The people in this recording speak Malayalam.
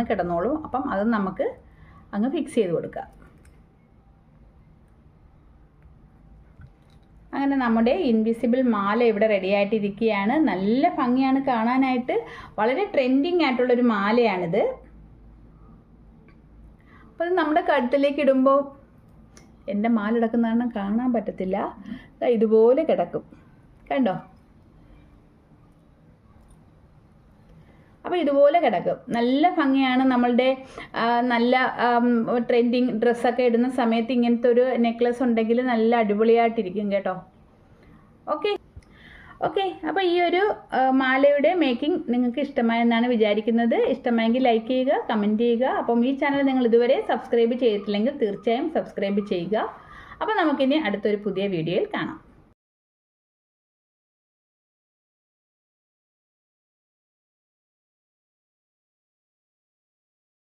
കിടന്നോളൂ. അപ്പം അത് നമുക്ക് അങ്ങ് ഫിക്സ് ചെയ്ത് കൊടുക്കാം. അങ്ങനെ നമ്മുടെ ഇൻവിസിബിൾ മാല ഇവിടെ റെഡി ആയിട്ടിരിക്കുകയാണ്. നല്ല ഭംഗിയാണ് കാണാനായിട്ട്. വളരെ ട്രെൻഡിങ് ആയിട്ടുള്ളൊരു മാലയാണിത്. അപ്പോൾ ഇത് നമ്മുടെ കഴുത്തിലേക്ക് ഇടുമ്പോൾ എൻ്റെ മാല കിടക്കുന്ന കാരണം കാണാൻ പറ്റത്തില്ല. ഇതുപോലെ കിടക്കും, കണ്ടോ? അപ്പോൾ ഇതുപോലെ കിടക്കും. നല്ല ഭംഗിയാണ്. നമ്മളുടെ നല്ല ട്രെൻഡിങ് ഡ്രസ്സൊക്കെ ഇടുന്ന സമയത്ത് ഇങ്ങനത്തെ ഒരു നെക്ലസ് ഉണ്ടെങ്കിൽ നല്ല അടിപൊളിയായിട്ടിരിക്കും കേട്ടോ. ഓക്കെ അപ്പോൾ ഈ ഒരു മാലയുടെ മേക്കിംഗ് നിങ്ങൾക്ക് ഇഷ്ടമായെന്നാണ് വിചാരിക്കുന്നത്. ഇഷ്ടമായെങ്കിൽ ലൈക്ക് ചെയ്യുക, കമൻറ്റ് ചെയ്യുക. അപ്പം ഈ ചാനൽ നിങ്ങൾ ഇതുവരെ സബ്സ്ക്രൈബ് ചെയ്തിട്ടില്ലെങ്കിൽ തീർച്ചയായും സബ്സ്ക്രൈബ് ചെയ്യുക. അപ്പോൾ നമുക്കിനി അടുത്തൊരു പുതിയ വീഡിയോയിൽ കാണാം.